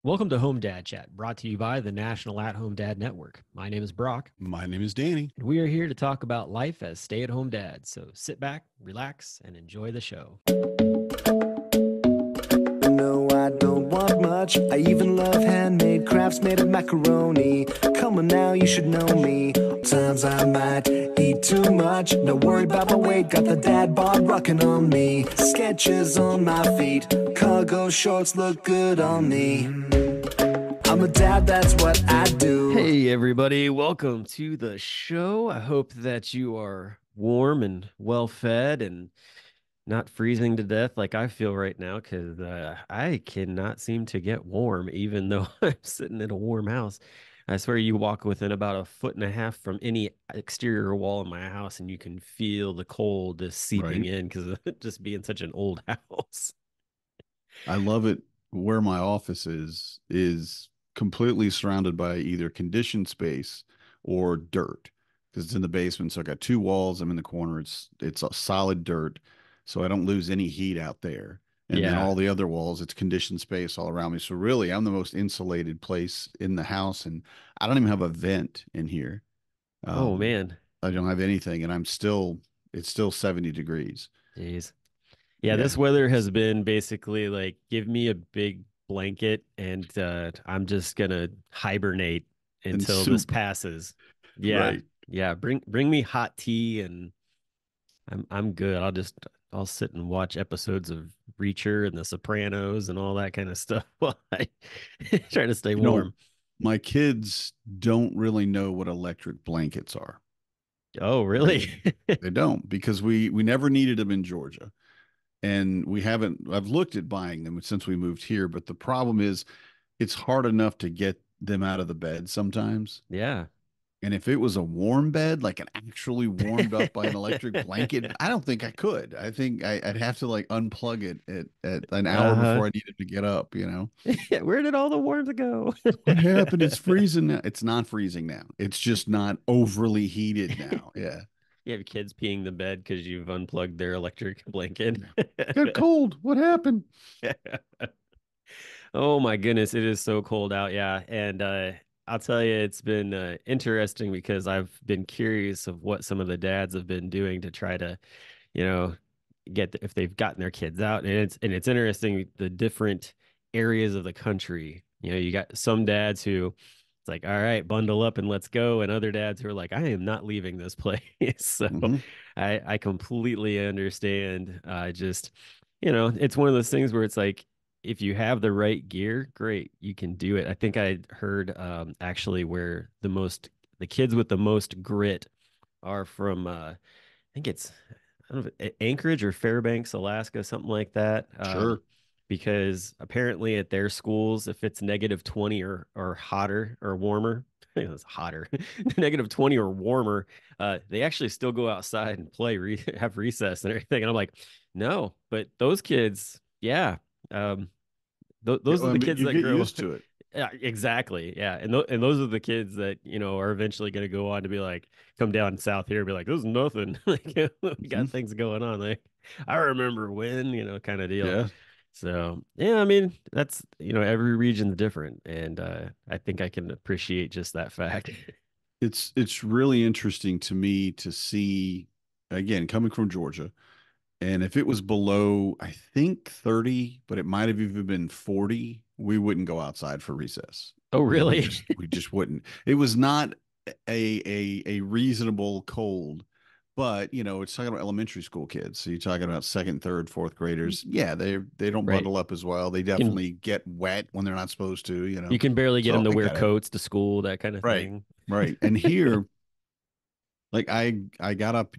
Welcome to Home Dad Chat, brought to you by the National At Home Dad Network. My name is Brock, My name is Danny. and we are here to talk about life as stay at home dads. So sit back, relax, and enjoy the show. No, I don't want much. I even love handmade crafts made of macaroni. Come on now, you should know me. Times I might eat too much. No worry about my weight. Got the dad bod rocking on me. Sketches on my feet. Cargo shorts look good on me. I'm a dad, that's what I do. Hey, everybody, welcome to the show. I hope that you are warm and well fed and not freezing to death like I feel right now because I cannot seem to get warm, even though I'm sitting in a warm house. I swear you walk within about a foot and a half from any exterior wall in my house, and you can feel the cold just seeping Right. in because of it just being such an old house. I love it where my office is completely surrounded by either conditioned space or dirt because it's in the basement. So I got two walls. I'm in the corner. It's a solid dirt, so I don't lose any heat out there. And then Yeah. all the other walls, it's conditioned space all around me. So really, I'm the most insulated place in the house, and I don't even have a vent in here. Oh, Um, man. I don't have anything, and it's still 70 degrees. Jeez. Yeah, this Yeah. weather has been basically like give me a big blanket and I'm just gonna hibernate And until this soup. passes. Yeah. Right. Yeah, bring me hot tea and I'm good. I'll sit and watch episodes of Reacher and The Sopranos and all that kind of stuff while I try to stay You know, warm. my kids don't really know what electric blankets are. Oh, They really? they don't because we never needed them in Georgia. And we haven't I've looked at buying them since we moved here, but the problem is it's hard enough to get them out of the bed sometimes. Yeah. And if it was a warm bed, like an actually warmed up by an electric blanket, I don't think I could. I think I'd have to like unplug it at an hour Uh-huh. before I needed to get up, you know? Where did all the warmth go? What happened? It's freezing now. It's not freezing now. It's just not overly heated now. Yeah. You have kids peeing the bed because you've unplugged their electric blanket. Got cold. What happened? Oh my goodness, it is so cold out. Yeah. And I'll tell you, it's been interesting because I've been curious of what some of the dads have been doing to try to, you know, if they've gotten their kids out. And it's interesting the different areas of the country. You know, you got some dads who it's like, all right, bundle up and let's go. And other dads who are like, I am not leaving this place. So Hmm. I completely understand. Just, it's one of those things where it's like, if you have the right gear, great, you can do it. I think I heard actually where the kids with the most grit are from I think it's I don't know if Anchorage or Fairbanks, Alaska, something like that. Sure. Because apparently at their schools, if it's negative 20 or hotter or warmer, I think it's hotter, negative 20 or warmer, they actually still go outside and play, have recess and everything. And I'm like, no, but those kids, yeah. Um, Yeah, those are well, I the mean, kids you that get grow. used to it. Yeah, exactly. Yeah, and those are the kids that are eventually going to go on to be like, come down south here and be like, this is nothing. Like we got Hmm. things going on. Like I remember when, kind of deal. Yeah. So yeah, I mean that's every region's different, and I think I can appreciate just that fact. It's really interesting to me to see, again, coming from Georgia, and if it was below, I think 30, but it might have even been 40, we wouldn't go outside for recess. Oh, Yeah, really? we just wouldn't. It was not a reasonable cold, but it's talking about elementary school kids. So you're talking about second, third, fourth graders. Yeah, they don't Right. bundle up as well. They Can definitely get wet when they're not supposed to, You can barely get them So to I wear get it. coats to school, that kind of Right. thing. Right. And here, like I got up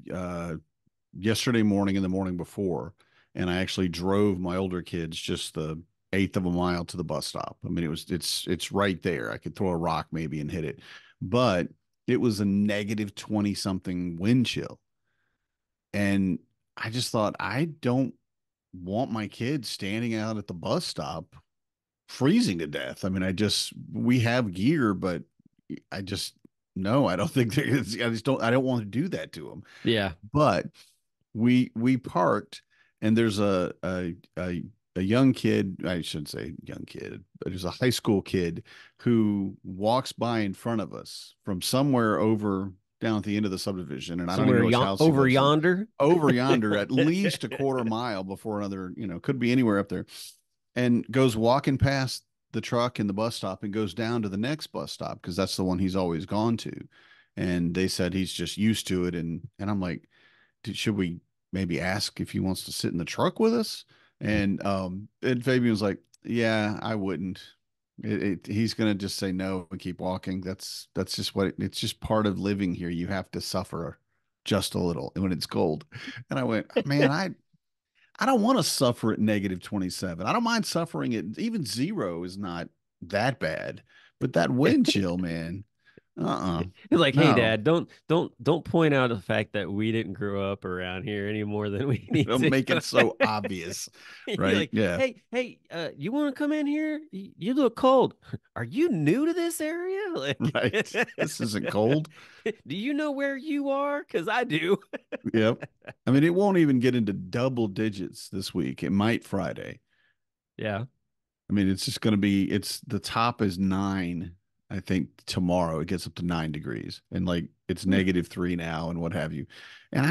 yesterday morning and the morning before, and I actually drove my older kids just the eighth of a mile to the bus stop. I mean, it's right there. I could throw a rock maybe and hit it, but it was a negative 20 something wind chill. And I just thought, I don't want my kids standing out at the bus stop freezing to death. I mean, we have gear, but I just, no, I don't think I don't want to do that to them. Yeah. But we parked, and there's a a young kid, I shouldn't say young kid, but there's a high school kid who walks by in front of us from somewhere over down at the end of the subdivision. And I don't even Somewhere know which house he over lives in. yonder. Over yonder, at least a quarter mile before another, could be anywhere up there. And goes walking past the truck and the bus stop and goes down to the next bus stop because that's the one he's always gone to. And they said he's just used to it. And I'm like, should we maybe ask if he wants to sit in the truck with us? And Fabian was like, yeah, I wouldn't. He's gonna just say no and keep walking. That's just it's just part of living here. You have to suffer just a little when it's cold. And I went, man, I don't want to suffer at -27. I don't mind suffering at even 0 is not that bad, but that wind chill, man. He's like, hey, No. Dad, don't point out the fact that we didn't grow up around here any more than we need Don't to. make it so obvious, You're right? like, Yeah. hey, you want to come in here? You look cold. Are you new to this area? Like, Right. This isn't cold. do you know where you are? Because I do. Yep. I mean, it won't even get into double digits this week. It might Friday. Yeah. I mean, it's just going to be, it's the top is 9. I think tomorrow it gets up to 9 degrees and like it's -3 now and what have you. And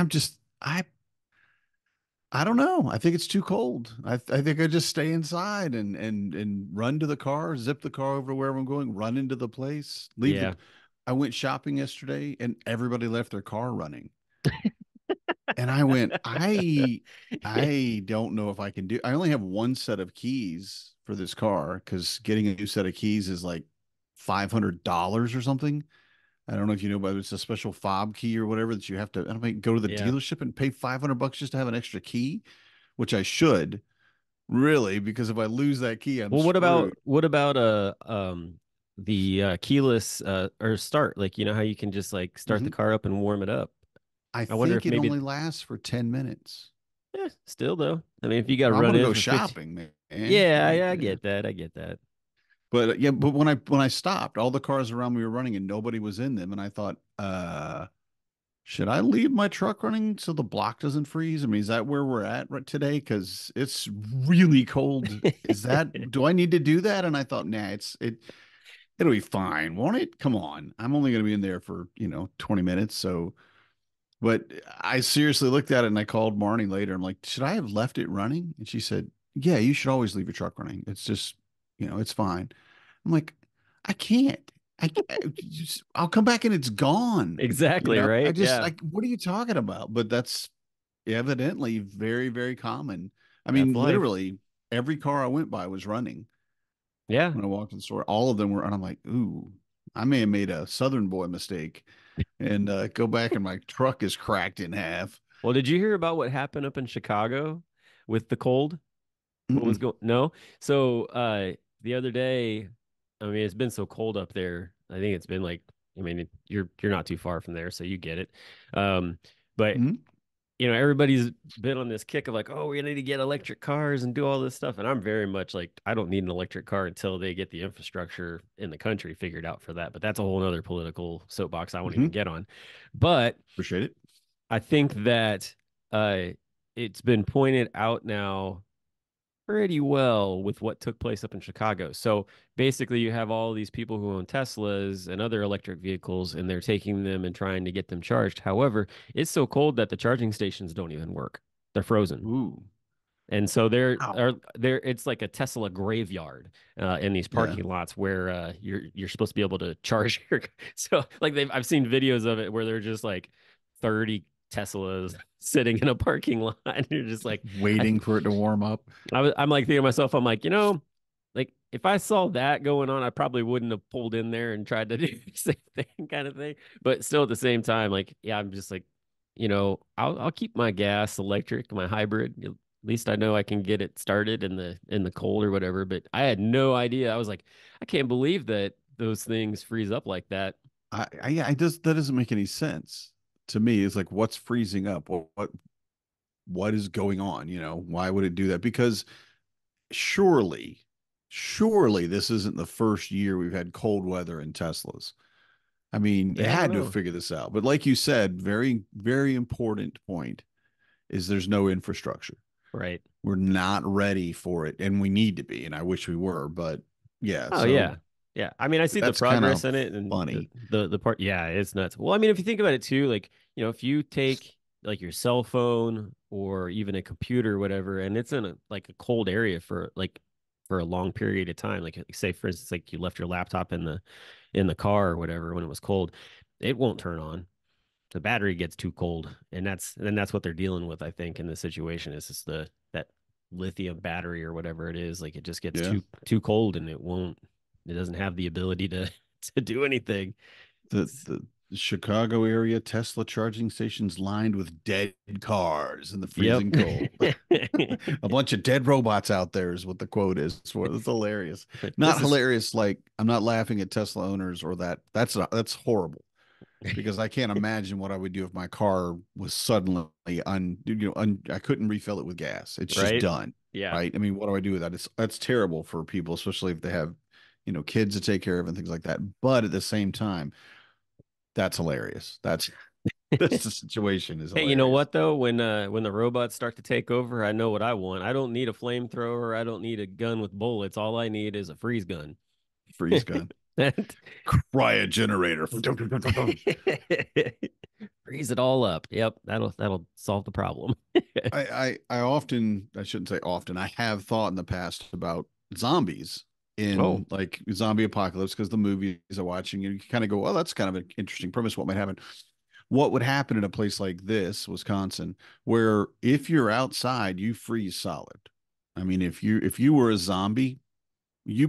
I don't know. I think it's too cold. I think I just stay inside and run to the car, zip the car over to wherever I'm going, run into the place, leave Yeah. I went shopping yesterday and everybody left their car running. And I went, I don't know if I can do. I only have one set of keys for this car because getting a new set of keys is like $500 or something. I don't know if you know, but it's a special fob key or whatever that you have to. I don't think go to the Yeah. dealership and pay $500 just to have an extra key, which I should really because if I lose that key, I'm Well, screwed. what about the keyless or start? Like, you know how you can just like start the Mhm. car up and warm it up. I I wonder think if it maybe only lasts for 10 minutes. still though. I mean, if you got to I run want to in go for 50. shopping, man. Yeah, Like, I get that. I get that. but yeah, but when I stopped, all the cars around me were running and nobody was in them, and I thought, should I leave my truck running so the block doesn't freeze? I mean, is that where we're at right today? Because it's really cold. Is that do I need to do that? And I thought, nah, it'll be fine, won't it? Come on, I'm only going to be in there for 20 minutes, so. But I seriously looked at it and I called Marnie later. I'm like, should I have left it running? And she said, yeah, you should always leave your truck running. It's just, it's fine. I'm like, I can't. I'll come back and it's gone. Exactly, I right? just Yeah. like, what are you talking about? But that's evidently very, very common. I mean, That's life. literally every car I went by was running Yeah. when I walked in the store. All of them were, and I'm like, ooh, I may have made a Southern boy mistake and go back and my truck is cracked in half. Well, did you hear about what happened up in Chicago with the cold? What was Mm-mm. going? No. So, the other day, I mean, it's been so cold up there. I think it's been like, I mean, you're not too far from there, so you get it. But Mhm. everybody's been on this kick of like, oh, we need to get electric cars and do all this stuff. And I'm very much like, I don't need an electric car until they get the infrastructure in the country figured out for that. But that's a whole other political soapbox I won't even Mhm. get on. But Appreciate it. I think that uh, it's been pointed out now pretty well with what took place up in Chicago. So basically, you have all these people who own Teslas and other electric vehicles, and they're taking them and trying to get them charged. However, it's so cold that the charging stations don't even work. They're frozen. Ooh. And so there Wow. are there it's like a Tesla graveyard in these Yeah. parking lots where you're supposed to be able to charge your so like I've seen videos of it where they're just like 30 Teslas sitting in a parking lot and you're just like I Waiting for it to warm up. I'm like thinking to myself, I'm like, like if I saw that going on, I probably wouldn't have pulled in there and tried to do the same thing kind of thing. But still at the same time, like, yeah, I'm just like, I'll keep my gas electric, my hybrid. At least I know I can get it started in the cold or whatever. But I had no idea. I was like, I can't believe that those things freeze up like that. I just that doesn't make any sense to me. It's like what's freezing up? What is going on? Why would it do that? Because surely, surely this isn't the first year we've had cold weather in Teslas. I mean, they Yeah, I don't had to have know. figured this out. But like you said, very, very important point is there's no infrastructure. Right. We're not ready for it, and we need to be, and I wish we were, but yeah, Oh so yeah. Yeah. I mean, I see the that's kind progress of in it and funny. the part, yeah, it's nuts. Well, I mean, if you think about it too, like, if you take like your cell phone or even a computer or whatever, and it's in like a cold area for a long period of time, like say for instance, like you left your laptop in the car or whatever when it was cold, it won't turn on. The battery gets too cold, and that's what they're dealing with, I think, in this situation. Is just that lithium battery or whatever it is, like it just gets Yeah. too cold, and it doesn't have the ability to to do anything. The Chicago area Tesla charging stations lined with dead cars in the Yep. freezing cold. A bunch of dead robots out there is what the quote is. It's hilarious. Not This is hilarious. Like, I'm not laughing at Tesla owners or that. That's horrible, because I can't imagine what I would do if my car was suddenly I couldn't refill it with gas. It's just right. done. Yeah. Right. I mean, what do I do with that? That's terrible for people, especially if they have, kids to take care of and things like that. But at the same time, that's hilarious. That's the situation is Hey, you know hilarious. what though? When the robots start to take over, I know what I want. I don't need a flamethrower. I don't need a gun with bullets. All I need is a freeze gun. Freeze gun. That- Cryo generator. Freeze it all up. Yep, that'll solve the problem. I shouldn't say often. I have thought in the past about zombies Oh, in like zombie apocalypse, because the movies are watching, you kind of go, oh, that's kind of an interesting premise. What might happen? What would happen in a place like this, Wisconsin, where if you're outside, you freeze solid. I mean, if you were a zombie, you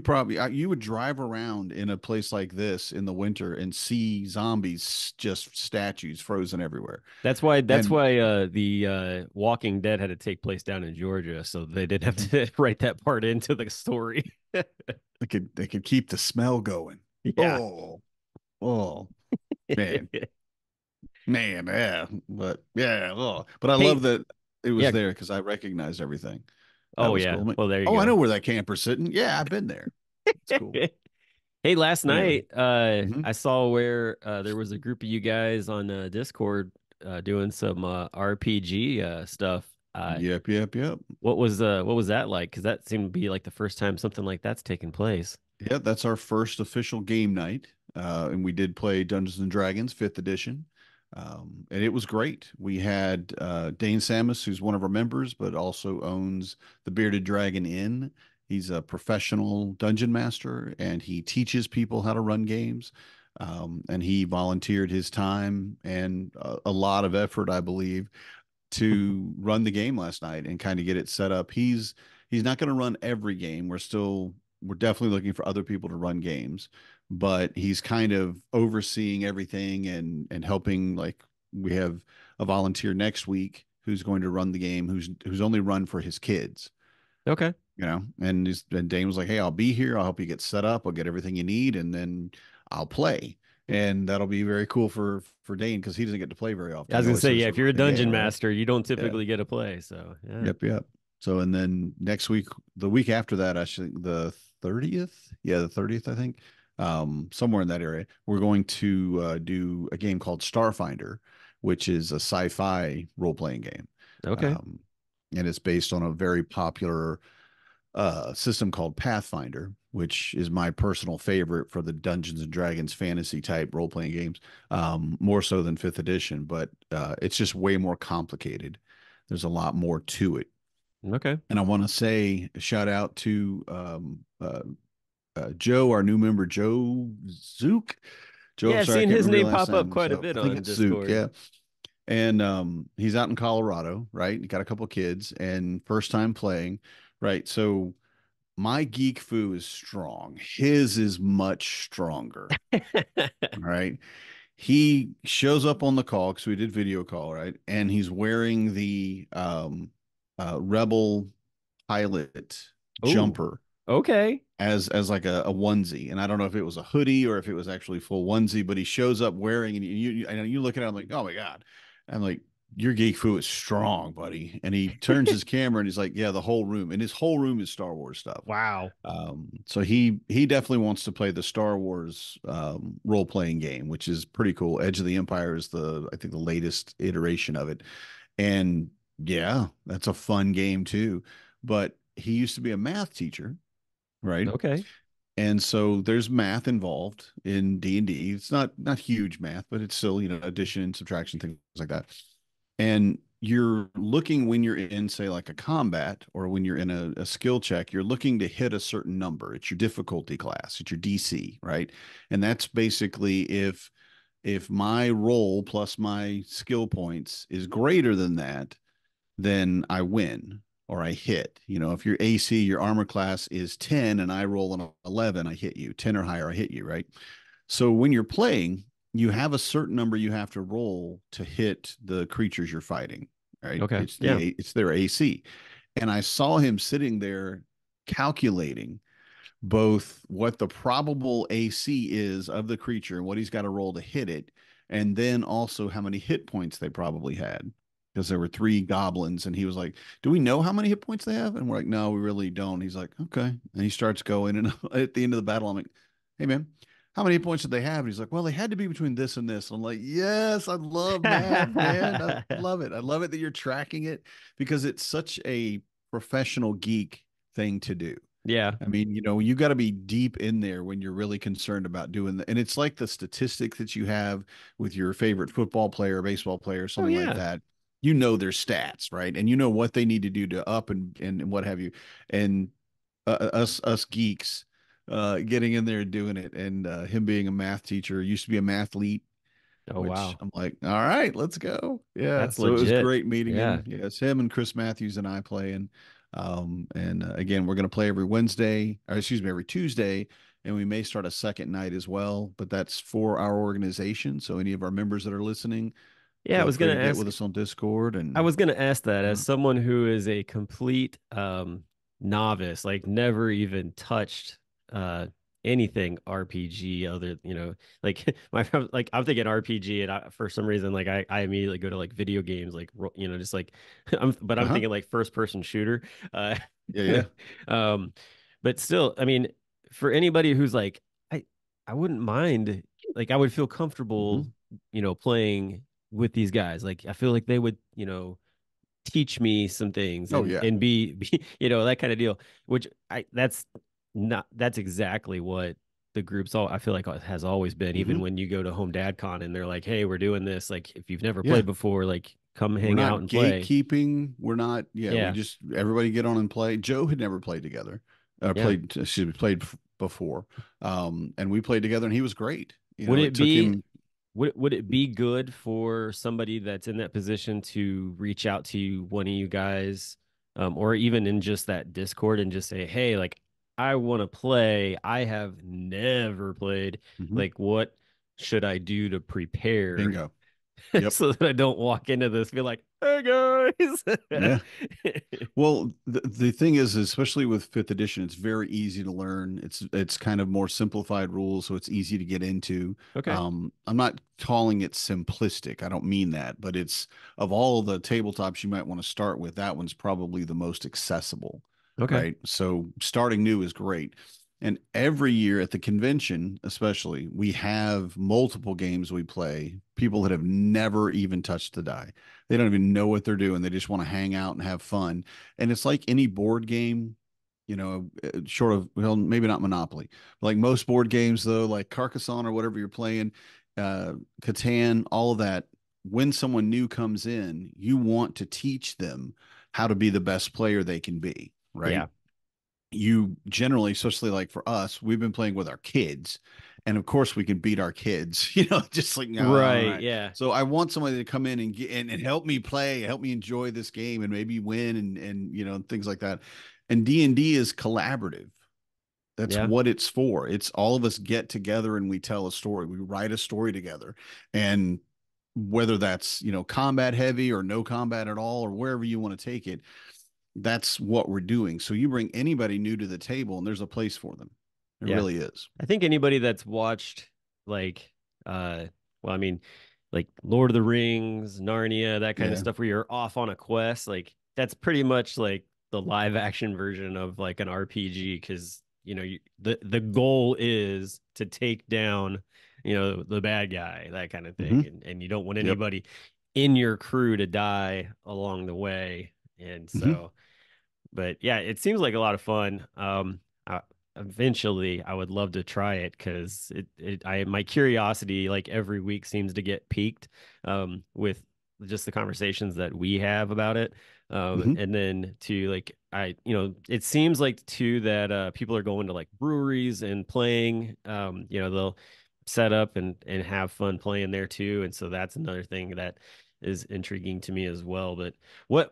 would drive around in a place like this in the winter and see zombies, just statues frozen everywhere. that's And why the Walking Dead had to take place down in Georgia, so they didn't have to write that part into the story. they could keep the smell going. Yeah. Oh, oh, man, man, yeah, but yeah, oh. But I Hey, love that it was yeah. there because I recognized everything. That Oh was yeah. cool. I'm like, Well, there you oh, I go. know where that camper's sitting. Yeah, I've been there. It's cool. Hey, last But anyway, night, hmm I saw where there was a group of you guys on Discord doing some RPG stuff. yep, yep, yep. What was that like? Because that seemed to be like the first time something like that's taken place. Yeah, that's our first official game night. And we did play Dungeons and Dragons 5th edition. And it was great. We had Dane Samus, who's one of our members, but also owns the Bearded Dragon Inn. He's a professional dungeon master, and he teaches people how to run games. And he volunteered his time and a lot of effort, I believe, to run the game last night and kind of get it set up. He's not going to run every game. We're definitely looking for other people to run games, but he's kind of overseeing everything and helping. Like, we have a volunteer next week who's going to run the game, who's only run for his kids, Okay. and Dane was like, "Hey, I'll be here. I'll help you get set up. I'll get everything you need, and then I'll play." And that'll be very cool for Dane, because he doesn't get to play very I often. was He gonna always say, lives yeah, to if you're run a the game, dungeon right? master, you don't Yeah. typically get to play. So yeah. Yep, yep. So, and then next week, the week after that, actually, the 30th, yeah, the 30th, I think, somewhere in that area, we're going to do a game called Starfinder, which is a sci-fi role-playing game. Okay. Um, and it's based on a very popular system called Pathfinder, which is my personal favorite for the Dungeons and Dragons fantasy type role playing games, more so than 5th edition, but it's just way more complicated. There's a lot more to it. Okay. And I want to say a shout out to Joe, our new member, Joe Zook. Joe, Yeah, I'm I've sorry, I seen can't his remember your name last pop up name. quite a So bit I think on it's Zook. Discord. Yeah. And he's out in Colorado, right? He got a couple of kids and first time playing, right? So my geek foo is strong. His is much stronger. All right. He shows up on the call because we did video call, right? And he's wearing the Rebel pilot Oh, jumper okay. as like a onesie. And I don't know if it was a hoodie or if it was actually full onesie, but he shows up wearing, and you look at him like, oh my God. I'm like, your geek foo is strong, buddy. And he turns his camera and he's like, yeah, the whole room. And his whole room is Star Wars stuff. Wow. So he definitely wants to play the Star Wars role playing game, which is pretty cool. Edge of the Empire is I think the latest iteration of it. And Yeah, that's a fun game too. But he used to be a math teacher, right? Okay. And so there's math involved in D&D. It's not huge math, but it's still, addition, subtraction, things like that. And you're looking when you're in, say, like a combat or when you're in a skill check, you're looking to hit a certain number. It's your difficulty class, it's your DC, right? And that's basically if my roll plus my skill points is greater than that, then I win or I hit. If your AC, your armor class is 10 and I roll an 11, I hit you. 10 or higher, I hit you, right? So when you're playing, you have a certain number you have to roll to hit the creatures you're fighting, right? Okay. It's Yeah. it's their AC. And I saw him sitting there calculating both what the probable AC is of the creature and what he's got to roll to hit it, and then also how many hit points they probably had. Because there were three goblins, and he was like, "Do we know how many hit points they have?" And we're like, "No, we really don't." He's like, "Okay," and he starts going, and at the end of the battle, I'm like, "Hey, man, how many hit points did they have?" And he's like, "Well, they had to be between this and this." And I'm like, "Yes, I love math, man. I love it. I love it that you're tracking it because it's such a professional geek thing to do." Yeah. I mean, you got to be deep in there when you're really concerned about doing that. And it's like the statistics that you have with your favorite football player, baseball player, Oh something like yeah. that. Their stats, right? And what they need to do to up and what have you. And us geeks getting in there and doing it. And him being a math teacher, used to be a mathlete, Oh which wow. I'm like, all right, let's go. Yeah. That's So it was legit. great meeting Yeah. him. Yes, him and Chris Matthews and I play. And again, we're going to play every Wednesday, or excuse me, every Tuesday. And we may start a second night as well, but that's for our organization. So any of our members that are listening, Yeah, I feel was free gonna to get ask with us on Discord. I And was gonna ask that as uh, someone who is a complete novice, like never even touched uh anything RPG other, like like I'm thinking RPG and for some reason like I immediately go to like video games like just like I'm uh-huh. thinking like first person shooter. Uh Yeah, yeah. um but still, I mean, for anybody who's like I wouldn't mind, like I would feel Hmm. comfortable, playing with these guys. Like I feel like they would, teach me some things Oh, and yeah. be that kind of deal. Which that's exactly what the group's all I feel like has always been. Even Hmm. when you go to Home Dad Con and they're like, "Hey, we're doing this. Like, if you've never Yeah. played before, like come We're hang not out and play." gatekeeping. We're not, yeah, we Yeah, just, everybody get on and play. Joe had never played together, yeah. played before. And we played together and he was great. Would It it took be him, would it be good for somebody that's in that position to reach out to one of you guys, or even in just that Discord and just say, "Hey, like I want to play. I have never played. Mhm. Like, what should I do to prepare Bingo. Yep. so that I don't walk into this be like, hey guys." Yeah. Well, the thing is, especially with fifth edition, it's very easy to learn. It's kind of more simplified rules, so it's easy to get into. Okay. I'm not calling it simplistic. I don't mean that, but it's of all the tabletops you might want to start with, that one's probably the most accessible, Okay. right? So starting new is great. And every year at the convention, especially, we have multiple games we play. People that have never even touched the die. They don't even know what they're doing. They just want to hang out and have fun. And it's like any board game, short of, well, maybe not Monopoly, but like most board games, though, like Carcassonne or whatever you're playing, Catan, all of that. When someone new comes in, you want to teach them how to be the best player they can be, right? Yeah. You generally, especially like for us, we've been playing with our kids. And of course, we can beat our kids, just like, all Right. right. Yeah. So I want somebody to come in and get and help me play, help me enjoy this game and maybe win and things like that. And D&D is collaborative. That's Yeah. what it's for. It's all of us get together and we tell a story. We write a story together. And whether that's, combat heavy or no combat at all, or wherever you want to take it, that's what we're doing. So you bring anybody new to the table and there's a place for them. It Yeah. really is. I think anybody that's watched like well, I mean, like Lord of the Rings, Narnia, that kind of Yeah. stuff where you're off on a quest, like that's pretty much like the live action version of like an RPG because the goal is to take down, the bad guy, that kind of thing. Hmm. And you don't want Yep. anybody. in your crew to die along the way. And Mhm. so, but yeah, it seems like a lot of fun. Eventually I would love to try it because my curiosity like every week seems to get piqued with just the conversations that we have about it. Mhm. And then to like it seems like too that people are going to like breweries and playing. They'll set up and have fun playing there too. And so that's another thing that is intriguing to me as well. But Yeah.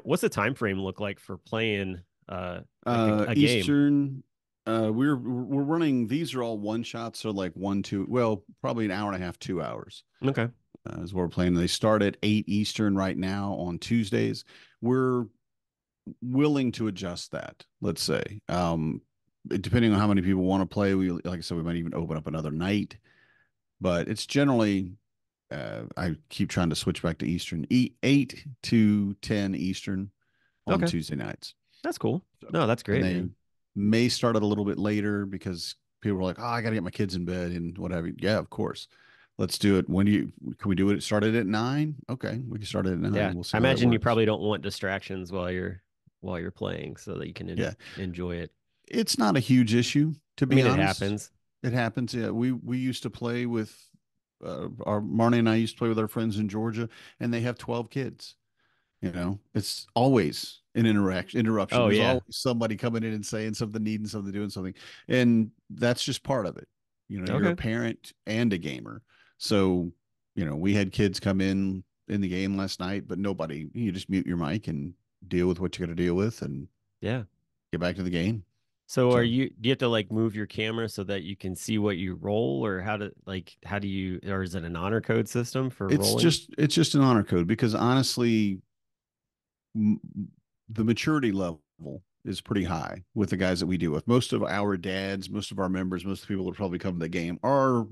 what's the time frame look like for playing like a game? Eastern, we're running, these are all one shots, so like 1, 2, well, probably an hour and a half, 2 hours. Okay. Is what we're playing. They start at 8 Eastern right now on Tuesdays. We're willing to adjust that, let's say. Depending on how many people want to play, like I said, we might even open up another night, but it's generally I keep trying to switch back to Eastern, 8 to 10 Eastern on Okay. Tuesday nights. That's cool. So, No, that's and great, they man. may start it a little bit later because people were like, "Oh, I got to get my kids in bed and whatever." Yeah, of course. Let's do it. Can we do it? Start it at 9? Okay, we can start it at Yeah. 9. We'll I see how that imagine you works. probably don't want distractions while you're playing so that you can Yeah, enjoy it. it's not a huge issue, to I be mean, it honest. happens. It happens. Yeah, we used to play with our Marnie and I used to play with our friends in Georgia, and they have 12 kids. It's always an interruption. Oh There's yeah. always somebody coming in and saying something, needing something, doing something. And that's just part of it. You're a Okay. parent and a gamer. So, we had kids come in the game last night, but nobody, you just mute your mic and deal with what you got to deal with and Yeah. get back to the game. So So do you have to like move your camera so that you can see what you roll or how do you or is it an honor code system for rolling? it's just an honor code because honestly, m- the maturity level is pretty high with the guys that we deal with. Most of our dads, most of our members, most of the people that probably come to the game are,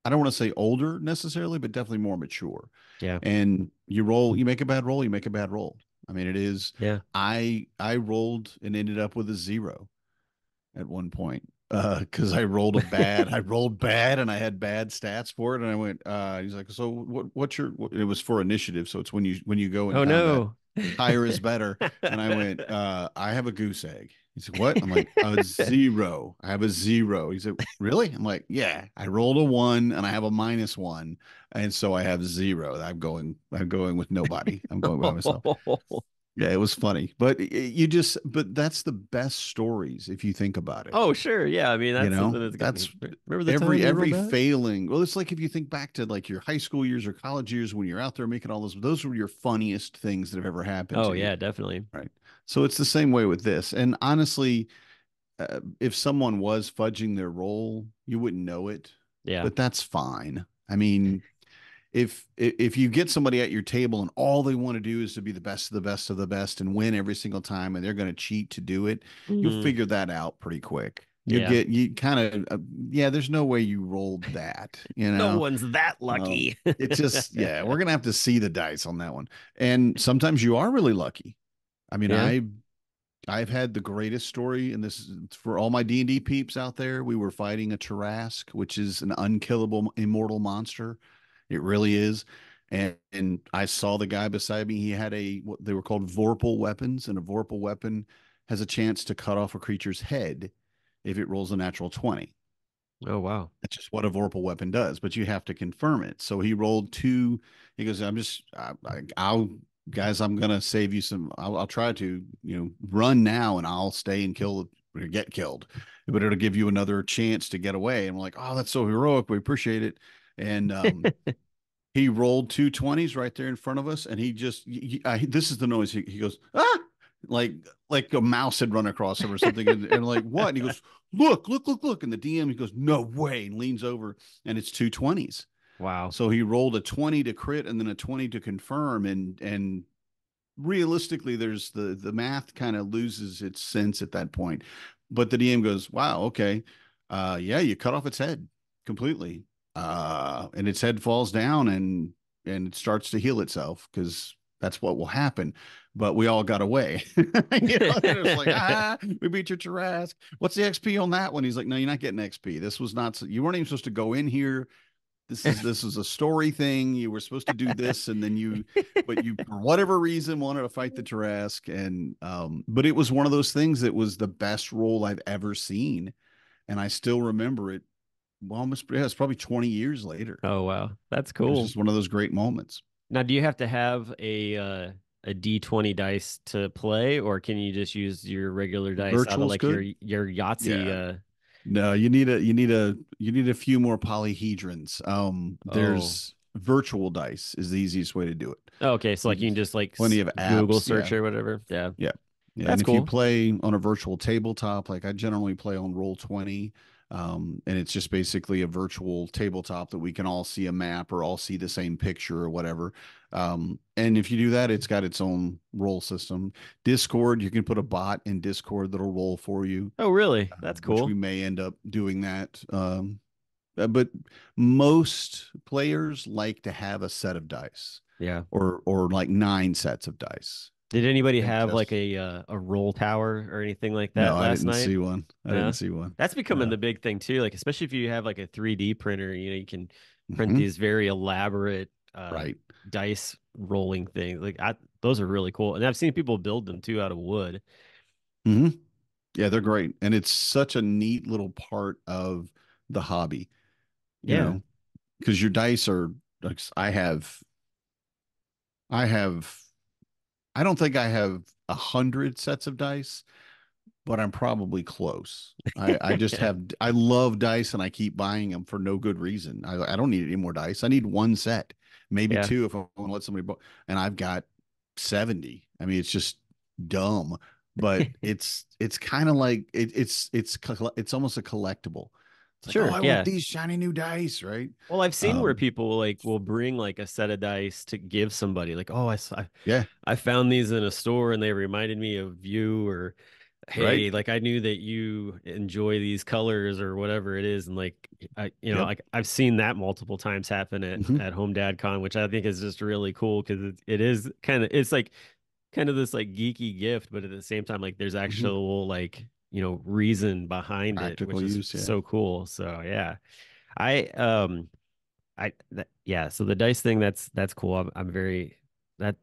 I don't want to say older necessarily, but definitely more mature. Yeah. And you make a bad roll, you make a bad roll. I mean, it is. Yeah. I rolled and ended up with a 0 at one point because I rolled bad and I had bad stats for it, and I went. He's like, so what's your? It was for initiative, so it's when you go in Oh combat no. higher is better. And I went, I have a goose egg. He said, what? I'm like, a 0. I have a 0. He said, really? I'm like, yeah, I rolled a 1 and I have a -1. And so I have 0. I'm going with nobody. I'm going by myself. Yeah, it was funny. But but that's the best stories if you think about it. Oh, sure. Yeah. I mean, that's something that's got That's me. Remember the time you rolled every that? failing. Well, it's like if you think back to like your high school years or college years when you're out there making all those were your funniest things that have ever happened Oh, to you. yeah, definitely. Right. So it's the same way with this. And honestly, if someone was fudging their role, you wouldn't know it, Yeah. but that's fine. I mean, if you get somebody at your table and all they want to do is to be the best of the best of the best and win every single time, and they're going to cheat to do it, you'll Mhm. figure that out pretty quick. Yeah. You kind of yeah. There's no way you rolled that. No one's that Um, lucky. it's just yeah. We're gonna have to see the dice on that one. And sometimes you are really lucky. I mean, Yeah. I've had the greatest story, and this is for all my D&D peeps out there. We were fighting a Tarrasque, which is an unkillable, immortal monster. It really is. And I saw the guy beside me. He had what they were called Vorpal weapons, and a Vorpal weapon has a chance to cut off a creature's head if it rolls a natural 20. Oh, wow. That's just what a Vorpal weapon does, but you have to confirm it. So he rolled 2. He goes, I'll guys, I'm gonna save you some. I'll try to, run now, and I'll stay and kill or get killed, but it'll give you another chance to get away. And we're like, oh, that's so heroic. We appreciate it. And he rolled 2 20s right there in front of us, and he just, this is the noise. He goes, ah, like a mouse had run across him or something, and like what? And he goes, look, look, look, look. And the DM, he goes, no way, and leans over, and it's 2 20s. Wow. So he rolled a 20 to crit and then a 20 to confirm, and realistically, there's the math kind of loses its sense at that point. But the DM goes, wow, okay, yeah, you cut off its head completely, and its head falls down and it starts to heal itself because that's what will happen. But we all got away. It's like, we beat your Tarrasque. What's the XP on that one? He's like, no, you're not getting XP. This was not, you weren't even supposed to go in here. This is a story thing. You were supposed to do this, and then but you for whatever reason wanted to fight the Tarrasque, and but it was one of those things that was the best role I've ever seen, and I still remember it. Well, almost yeah, it's probably 20 years later. Oh wow, that's It was cool. just one of those great moments. Now, do you have to have a D20 dice to play, or can you just use your regular dice out of Virtual's like your good. Yahtzee? Yeah. No, you need a few more polyhedrons. Oh, There's virtual dice is the easiest way to do it. okay. So like you can just like Plenty of Google apps. search Yeah. or whatever. Yeah, Yeah. Yeah. And that's if you cool. play on a virtual tabletop, like I generally play on Roll20, and it's just basically a virtual tabletop that we can all see a map or all see the same picture or whatever. And if you do that, it's got its own roll system. Discord, you can put a bot in Discord that'll roll for you, Oh, really? That's which we cool. may end up doing that. But most players like to have a set of dice Yeah. or like 9 sets of dice. Did anybody And have like just a roll tower or anything like no, that I last didn't night? see one. I didn't No. see one. That's becoming No. the big thing too. Like especially if you have like a 3D printer, you can print Hmm. these very elaborate Right. dice rolling things. Those are really cool. And I've seen people build them too out of wood. Hmm. Yeah, they're great. And it's such a neat little part of the hobby, you Yeah. know, because your dice are like I have, I don't think I have 100 sets of dice, but I'm probably close. I just Yeah. have, I love dice and I keep buying them for no good reason. I don't need any more dice. I need one set, maybe Yeah. two if I want to let somebody, and I've got 70. I mean, it's just dumb, but it's kind of like it's almost a collectible. It's like, oh, Sure. I want Yeah. these shiny new dice, right? Well, I've seen where Um, people like will bring like a set of dice to give somebody like, oh, yeah, I found these in a store and they reminded me of you, or right. hey, like I knew that you enjoy these colors or whatever it is. And like Yep. like I've seen that multiple times happen Hmm. at Home Dad Con, which I think is just really cool because it is kind of it's like kind of this like geeky gift, but at the same time, like there's Hmm. actual like reason behind it, Practical which is use. Yeah. so cool. So yeah. I yeah, so the dice thing that's cool. I'm very that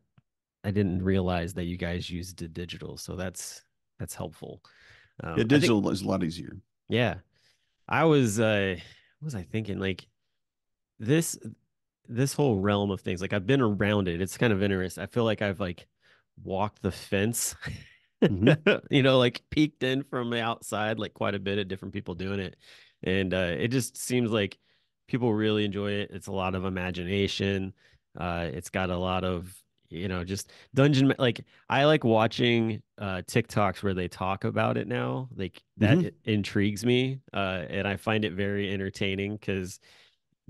I didn't realize that you guys used the digital, so that's helpful. Yeah. I think Digital is a lot easier. yeah. I was what was I thinking? Like this this whole realm of things, like I've been around it. It's kind of interesting. I feel like I've like walked the fence, Hmm. like peeked in from the outside, like quite a bit of different people doing it. And it just seems like people really enjoy it. It's a lot of imagination. It's got a lot of, just like I like watching TikToks where they talk about it now. Like that Hmm. it intrigues me. And I find it very entertaining because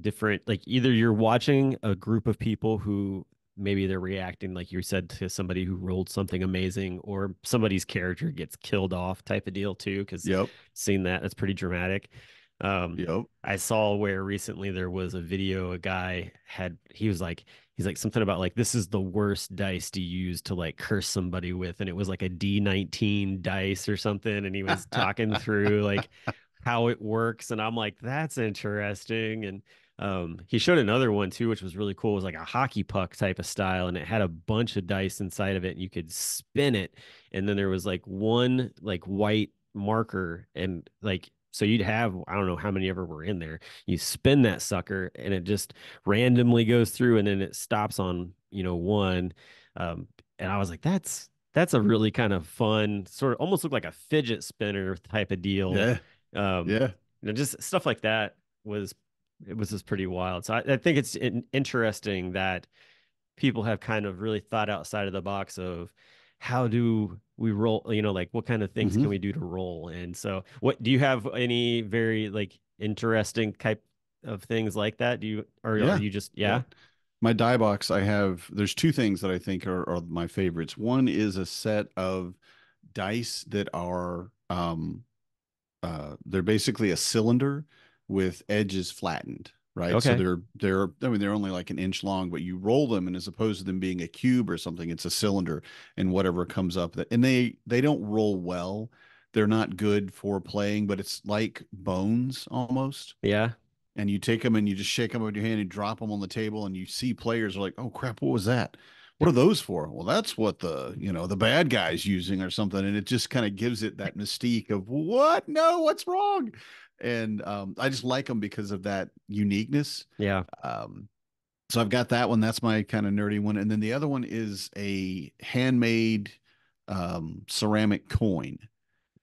different like either you're watching a group of people who maybe they're reacting like you said to somebody who rolled something amazing or somebody's character gets killed off type of deal too because Yep. seeing that's pretty dramatic. Yep. I saw where recently there was a video a guy had he's like something about like this is the worst dice to use to like curse somebody with, and it was like a D19 dice or something, and he was talking through like how it works, and I'm like that's interesting. And he showed another one too, which was really cool. It was like a hockey puck type of style, and it had a bunch of dice inside of it, and you could spin it. And then there was like one like white marker, and like so you'd have I don't know how many ever were in there. You spin that sucker, and it just randomly goes through, and then it stops on one. And I was like, that's a really kind of fun sort of almost look like a fidget spinner type of deal. Yeah. Um, Yeah. just stuff like that was it was just pretty wild. So I think it's interesting that people have kind of really thought outside of the box of how do we roll, like what kind of things can Hmm. we do to roll? And so what do you have any very like interesting type of things like that? Do you or are Yeah. you just Yeah. yeah? My die box, there's two things that I think are my favorites. One is a set of dice that are they're basically a cylinder with edges flattened, right? So Okay. they're only like an inch long, but you roll them, and as opposed to them being a cube or something, it's a cylinder, and whatever comes up that, and they don't roll well. They're not good for playing, but it's like bones almost. Yeah. and you take them and you just shake them with your hand and drop them on the table, and you see players are like, oh crap, what was that? What are those for? Well, that's what the bad guy's using or something. And it just kind of gives it that mystique of what? No, what's wrong? And I just like them because of that uniqueness. Yeah. So I've got that one. That's my kind of nerdy one. And then the other one is a handmade ceramic coin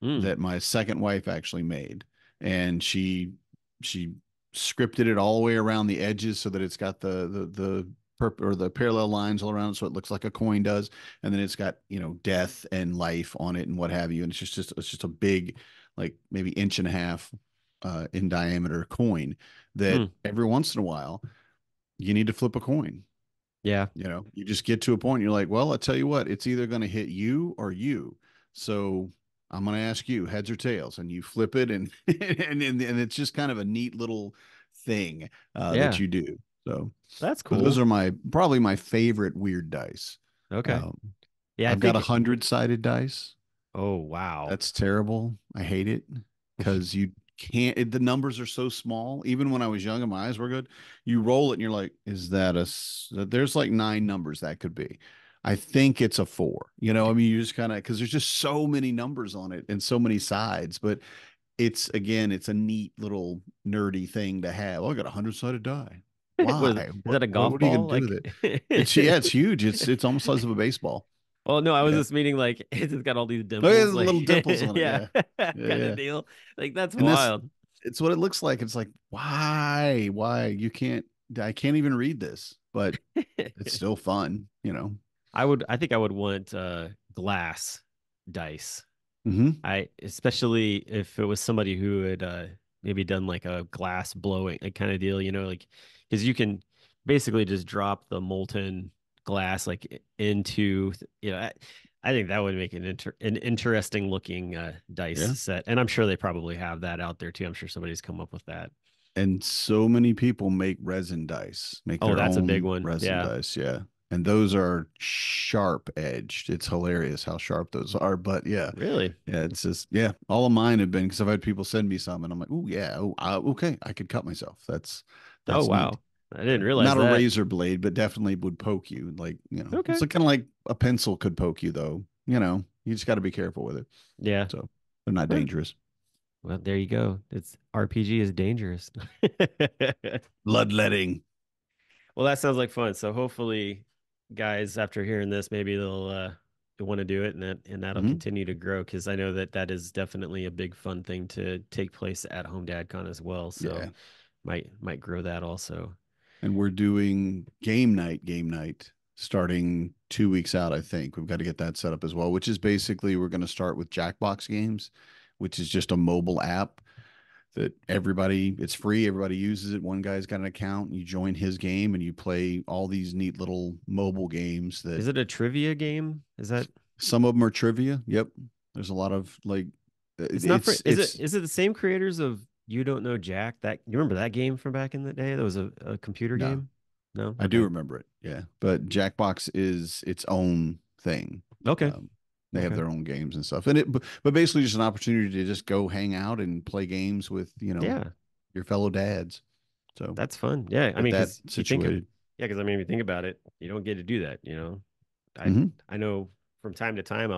Mm. that my second wife actually made. And she scripted it all the way around the edges so that it's got the parallel lines all around, so it looks like a coin does. And then it's got, death and life on it and what have you. And it's just a big, like maybe inch and a half in diameter coin that Mm. every once in a while you need to flip a coin. Yeah. You just get to a point, you're like, well, I'll tell you what, it's either going to hit you or you. So I'm going to ask you heads or tails, and you flip it, and and it's just kind of a neat little thing that Yeah. you do. So That's those cool. are probably my favorite weird dice. Okay. Um, Yeah, I I've got think 100-sided dice. oh wow. That's terrible. I hate it because you can't, the numbers are so small. Even when I was young and my eyes were good, you roll it and you're like, is that there's like 9 numbers that could be. I think it's a 4. I mean, you just kind of, because there's just so many numbers on it and so many sides, but it's a neat little nerdy thing to have. Oh, I got 100-sided die. Was Why? is that a golf What are you going ball? to do with Like it? It's huge. It's almost the size of a baseball. well, no, I was Yeah. just meaning like it's just got all these Oh, yeah, dimples, there's like little dimples on it. yeah, Yeah. Yeah. kind of Yeah. deal. Like that's And this wild. it's what it looks like. It's like, why you can't, I can't even read this, but it's still fun. I think I would want glass dice. Hmm. I especially if it was somebody who had maybe done like a glass blowing like kind of deal, like because you can basically just drop the molten glass like into I think that would make an interesting looking dice Yeah. set, and I'm sure they probably have that out there too. I'm sure somebody's come up with that. And so many people make resin dice, make Oh, their that's a big own one. resin Yeah, dice. Yeah. And those are sharp edged. It's hilarious how sharp those are. But yeah, really. yeah, it's just, yeah, all of mine have been because I've had people send me some and I'm like, oh, yeah, okay, I could cut myself. Oh That's neat. wow, I didn't Yeah. realize Not a that. razor blade, but definitely would poke you. Like, it's Okay. kind of like a pencil could poke you, though. You just got to be careful with it. Yeah. So they're not Huh. dangerous. Well, there you go. It's RPG is dangerous. Bloodletting. Well, that sounds like fun. So hopefully, guys, after hearing this, maybe they'll want to do it, and that'll Hmm. continue to grow because I know that that is definitely a big fun thing to take place at Home DadCon as well. So Yeah. might grow that also. And we're doing game night starting 2 weeks out, I think. We've got to get that set up as well, which is basically we're going to start with Jackbox Games, which is just a mobile app that it's free. Everybody uses it. One guy's got an account. You join his game and you play all these neat little mobile games that Is it a trivia game? Is that some of them are trivia. Yep. There's a lot of like, it's not for it's, is it the same creators of You Don't Know Jack? That you remember that game from back in the day? That was a computer no, game? No? I do Okay. remember it. Yeah. But Jackbox is its own thing. Okay. Um, they have Okay. their own games and stuff. But basically just an opportunity to just go hang out and play games with, Yeah. your fellow dads. So That's fun. Yeah. I get mean, that because you think of situated. yeah, because I mean, if you think about it, you don't get to do that. I Hmm. I know from time to time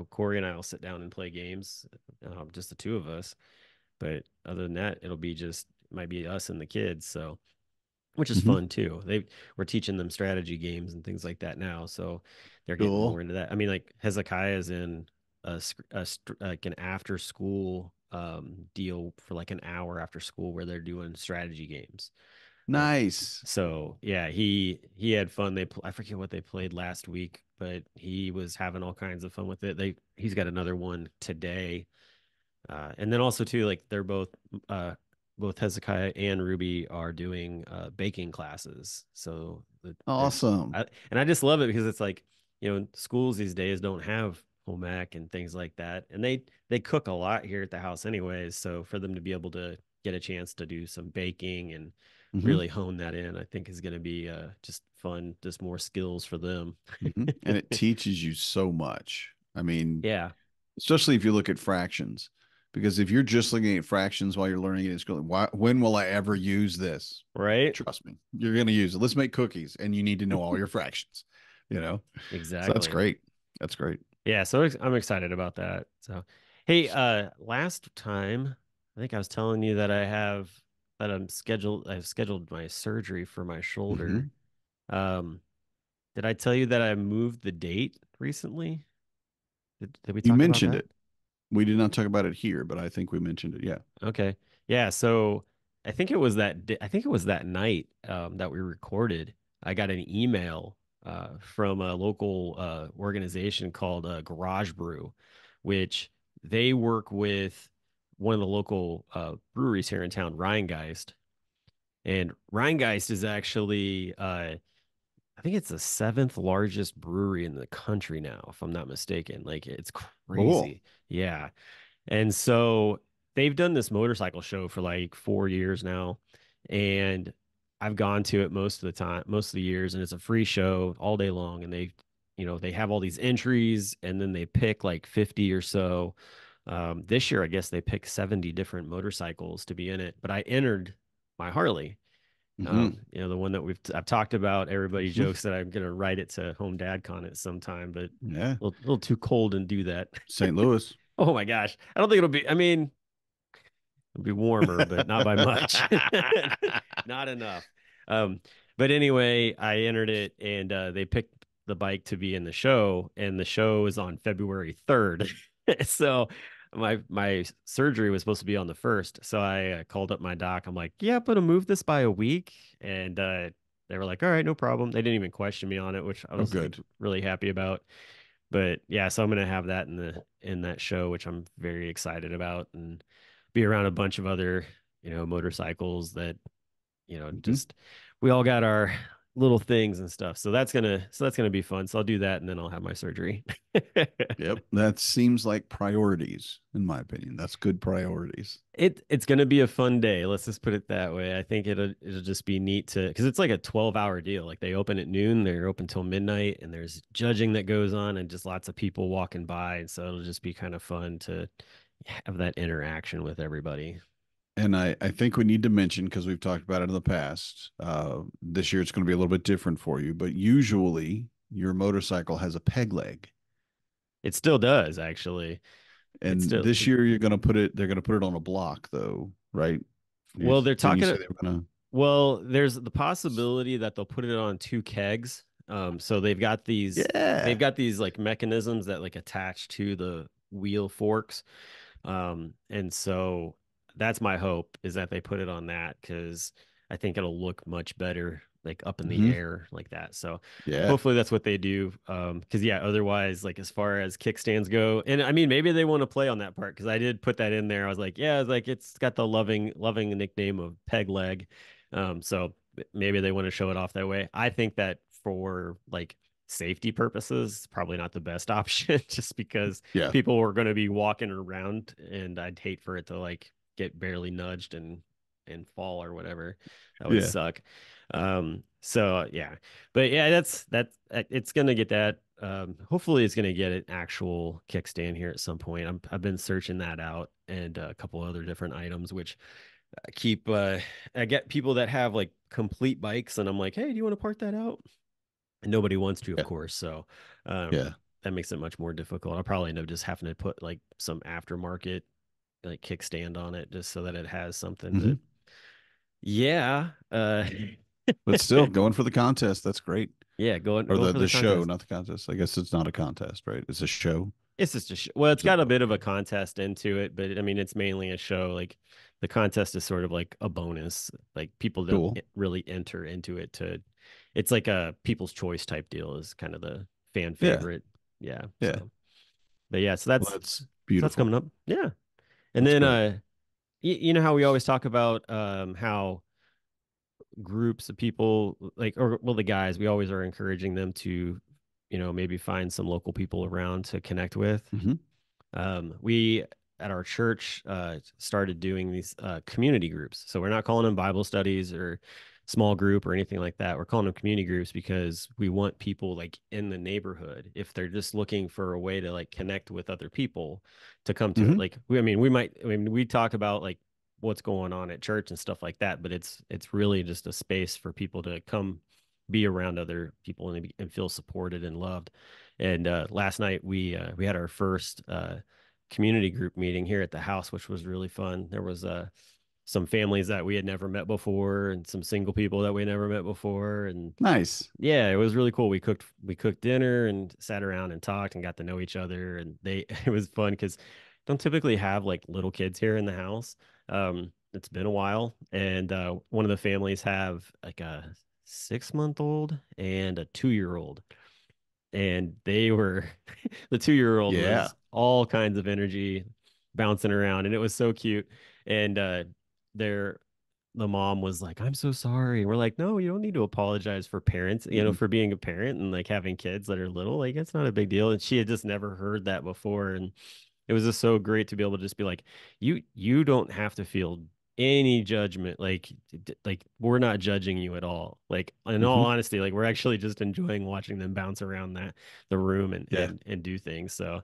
Corey and I will sit down and play games, just the two of us. But other than that, it'll be just might be us and the kids. So which is Hmm. fun too. We're teaching them strategy games and things like that now, so they're getting more Cool. into that. I mean, like Hezekiah is in like an after school deal for like an hour after school where they're doing strategy games. Like Nice. so, yeah, he had fun. I forget what they played last week, but he was having all kinds of fun with it. He's got another one today, and then also too, like they're both Hezekiah and Ruby are doing baking classes. So Awesome. and I just love it because it's like, schools these days don't have home ec and things like that. And they cook a lot here at the house anyways. So for them to be able to get a chance to do some baking and Hmm. really hone that in, I think is going to be just fun, just more skills for them. Hmm. And it teaches you so much. I mean, Yeah. especially if you look at fractions, because if you're just looking at fractions while you're learning it, it's going, when will I ever use this? Right? Trust me, you're going to use it. Let's make cookies, and you need to know all your fractions, you know? So that's Exactly. great. That's great. Yeah, so I'm excited about that. So, hey, last time I think I was telling you that I've scheduled my surgery for my shoulder. Hmm. Um, did I tell you that I moved the date recently? Did we You talk about mentioned that? it. We did not talk about it here, but I think we mentioned it. Yeah. Okay. Yeah, so I think it was that night that we recorded. I got an email from a local organization called Garage Brew, which they work with one of the local breweries here in town, Rheingeist. And Rheingeist is actually I think it's the seventh largest brewery in the country now, if I'm not mistaken. Like it's Cool. crazy. Yeah. And so they've done this motorcycle show for like 4 years now. And I've gone to it most of the time, most of the years, and it's a free show all day long. And they have all these entries and then they pick like 50 or so. This year, I guess they picked 70 different motorcycles to be in it, but I entered my Harley. Hmm. The one that I've talked about. Everybody jokes that I'm gonna ride it to Home Dad Con at some time, but Yeah. little too cold and do that. St. Louis. Oh my gosh. I don't think it'll be, I mean, it'll be warmer, but not by much. Not enough. Um, but anyway, I entered it and they picked the bike to be in the show, and the show is on February 3rd. So my surgery was supposed to be on the 1st. So I called up my doc. I'm like, yeah, but I'll move this by a week. And they were like, all right, no problem. They didn't even question me on it, which I Oh, was like good. really happy about. But yeah, so I'm gonna have that in that show, which I'm very excited about, and be around a bunch of other, motorcycles that, Hmm. just we all got our little things and stuff. So that's gonna be fun. So I'll do that and then I'll have my surgery. Yep. That seems like priorities, in my opinion. That's good priorities. It's gonna be a fun day. Let's just put it that way. I think it'll just be neat to because it's like a 12-hour deal. Like they open at noon, they're open till midnight, and there's judging that goes on and just lots of people walking by. And so it'll just be kind of fun to have that interaction with everybody. And I think we need to mention, because we've talked about it in the past, this year it's going to be a little bit different for you, but usually your motorcycle has a peg leg. It still does, actually. It's And still this year they're going to put it on a block though, right? well, they're Didn't you talking say they were going to? well, there's the possibility that they'll put it on two kegs. So they've Yeah. got these like mechanisms that like attach to the wheel forks. And so that's my hope is that they put it on that because I think it'll look much better like up in the Hmm. air like that. So Yeah. hopefully that's what they do. Because yeah, otherwise, like as far as kickstands go, and I mean maybe they want to play on that part because I did put that in there. I was like, yeah, it's like it's got the loving nickname of peg leg. So maybe they want to show it off that way. I think that for like safety purposes, probably not the best option just because Yeah. people were going to be walking around and I'd hate for it to like get barely nudged and fall or whatever. That would Yeah. suck. So yeah. But yeah, that's it's going to get that hopefully it's going to get an actual kickstand here at some point. I've been searching that out and a couple other different items which keep I get people that have like complete bikes and I'm like, "Hey, do you want to part that out?" And nobody wants to, of Yeah. course. So um, Yeah. that makes it much more difficult. I'll probably end up just having to put like some aftermarket like kickstand on it just so that it has something. Hmm. But yeah, But still going for the contest. That's great. yeah, going Or going the for the the show, contest. not the contest. I guess it's not a contest, right? It's a show. It's just well, it's It's a got a show. bit of a contest into it, but I mean, it's mainly a show. Like the contest is sort of like a bonus. Like people don't Cool. really enter into it to. It's like a people's choice type deal. Is kind of the fan Yeah. favorite. Yeah. Yeah. So, but yeah, so Well, that's that's so that's beautiful. coming up. Yeah, and That's then great. you know how we always talk about how groups of people like or well the guys we always are encouraging them to maybe find some local people around to connect with. Hmm. We at our church started doing these community groups. So we're not calling them Bible studies or small group or anything like that. We're calling them community groups because we want people like in the neighborhood, if they're just looking for a way to like connect with other people, to come to it. Hmm. Like we talk about like what's going on at church and stuff like that, but it's really just a space for people to come be around other people and feel supported and loved. And last night we had our first community group meeting here at the house, which was really fun. There was some families that we had never met before and some single people that we never met before. And Nice. yeah, it was really cool. We cooked dinner and sat around and talked and got to know each other. And they it was fun because don't typically have like little kids here in the house. It's been a while, and one of the families have like a 6 month old and a 2 year old, and they were the 2 year old Yeah. was all kinds of energy bouncing around, and it was so cute. And their the mom was like, "I'm so sorry." And we're like, "No, you don't need to apologize for parents, Mhm. for being a parent and like having kids that are little. Like it's not a big deal." And she had just never heard that before, and it was just so great to be able to just be like, you don't have to feel any judgment. Like we're not judging you at all. Like in all Mhm. honesty, like we're actually just enjoying watching them bounce around the room and Yeah. and do things. So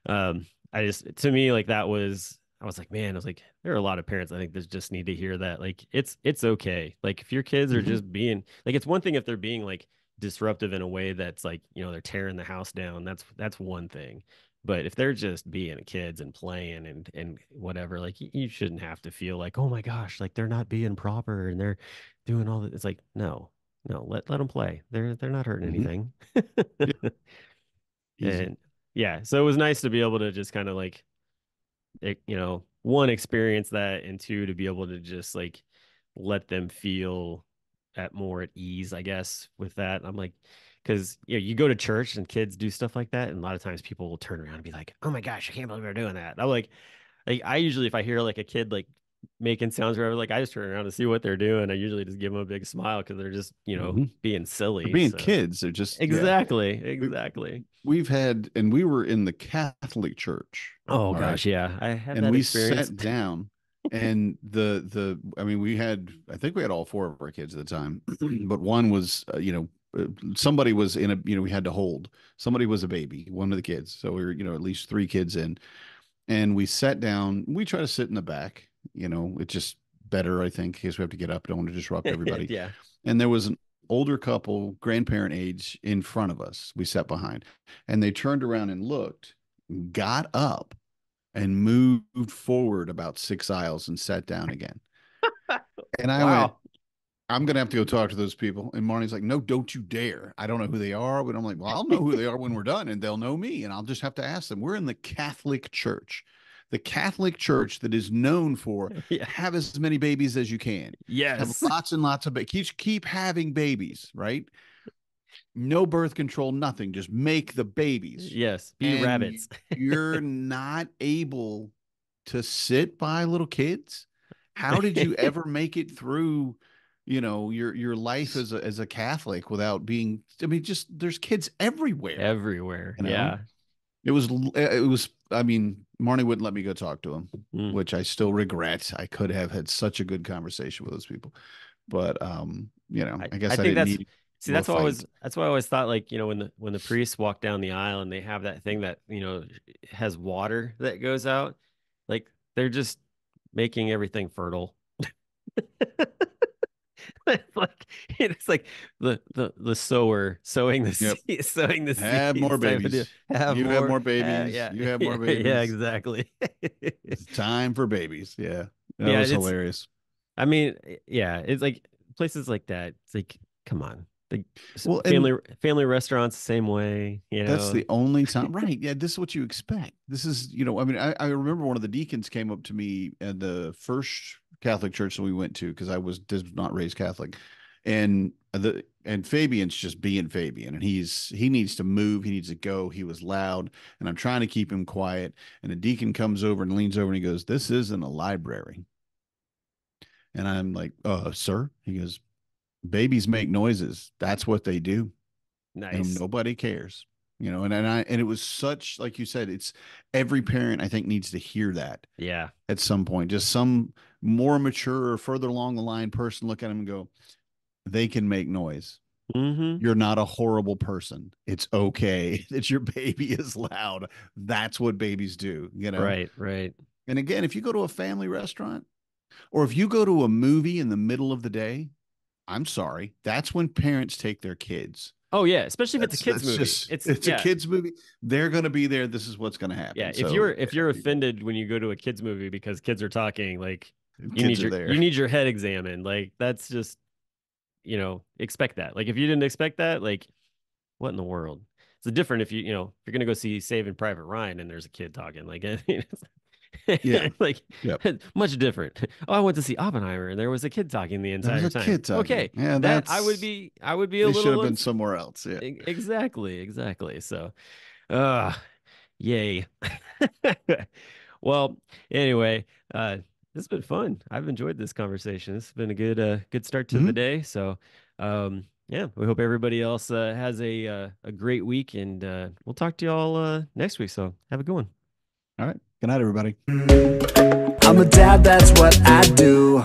I just, to me, like that was, I was like, man, I was like, there are a lot of parents I think that just need to hear that. Like it's okay. Like if your kids are Mhm. just being like, it's one thing if they're being like disruptive in a way that's like, they're tearing the house down. That's one thing. But if they're just being kids and playing and whatever, like you shouldn't have to feel like, oh my gosh, like they're not being proper and they're doing all that. It's like, no, no, let them play. They're not hurting Mhm. anything. Yeah. Easy. And yeah, so it was nice to be able to just kind of like, one, experience that, and two, to be able to just like let them feel at more at ease, I guess, with that. I'm like, because you go to church and kids do stuff like that, and a lot of times people will turn around and be like, "Oh my gosh, I can't believe they're doing that." I'm like I usually, if I hear like a kid like making sounds or whatever, like I just turn around to see what they're doing. I usually just give them a big smile because they're just Mhm. being They're silly. being So kids. They're just, yeah. exactly, We, exactly. we've had, and we were in the Catholic Church. Oh All right. gosh, yeah, I had And that we experience. sat down, and I mean, I think we had all four of our kids at the time, but one was, somebody was in a, we had to hold, somebody was a baby, one of the kids. So we were, at least three kids in, and we sat down. We try to sit in the back, it's just better, I think, in case we have to get up. Don't want to disrupt everybody. Yeah. And there was an older couple, grandparent age, in front of us. We sat behind, and they turned around and looked, got up, and moved forward about 6 aisles and sat down again. And I went, Wow. I'm going to have to go talk to those people. And Marnie's like, no, don't you dare. I don't know who they are. But I'm like, well, I'll know who they are when we're done, and they'll know me. And I'll just have to ask them. We're in the Catholic Church, the Catholic Church that is known for Yeah. have as many babies as you can, have Yes. lots and lots of babies, keep having babies, right? No birth control, nothing. Just make the babies. Yes. Be And rabbits. you're not able to sit by little kids. How did you ever make it through, your life as a Catholic without being? I mean, just there's kids everywhere. Everywhere. You know, Yeah. it was. I mean, Marnie wouldn't let me go talk to him, Mm. which I still regret. I could have had such a good conversation with those people, but I I guess I think didn't that's, need see, to a fight. that's why I always thought like, when the priests walk down the aisle and they have that thing that, has water that goes out, like they're just making everything fertile. It's like the sower sowing the Yep. seed, sowing the Have more seeds type of deal. babies. Have You have more. more babies. Yeah. You have more Yeah, babies. exactly. It's time for babies. Yeah. That Yeah, was it's, hilarious. I mean, yeah, it's like places like that. It's like, come on, like Well, and family restaurants, the same way, that's the only time, right? Yeah. This is what you expect. This is, I mean, I remember one of the deacons came up to me at the first Catholic church that we went to, because I did not raised Catholic. And Fabian's just being Fabian, and he needs to move, he needs to go. He was loud, and I'm trying to keep him quiet. And the deacon comes over and leans over and he goes, "This isn't a library." And I'm like, sir? He goes, "Babies make noises. That's what they do. And nice. nobody cares." And it was such, like you said, it's every parent, I think, needs to hear that Yeah, at some point. Just some more mature or further along the line person look at him and go, they can make noise. Mm-hmm. You're not a horrible person. It's okay that your baby is loud. That's what babies do, you know? Right, right. And again, if you go to a family restaurant or if you go to a movie in the middle of the day, I'm sorry, that's when parents take their kids. Oh yeah, especially if it's a kids movie. It's a kids movie. They're going to be there. This is what's going to happen. Yeah, So, if you're offended when you go to a kids movie because kids are talking, like kids are there. you need your head examined. Like that's just, expect that. Like if you didn't expect that, like what in the world? It's different if if you're gonna go see Saving Private Ryan and there's a kid talking, like Yeah. like Yep. much different. Oh, I went to see Oppenheimer and there was a kid talking the entire There's a time. kid talking. Okay, Yeah, that I would be a little. Should have been somewhere else. Yeah. Exactly. So, yay. Well, anyway, this has been fun. I've enjoyed this conversation. This has been a good start to the day. So, yeah, we hope everybody else has a great week, and we'll talk to y'all next week. So, have a good one. All right. Good night, everybody. I'm a dad, that's what I do.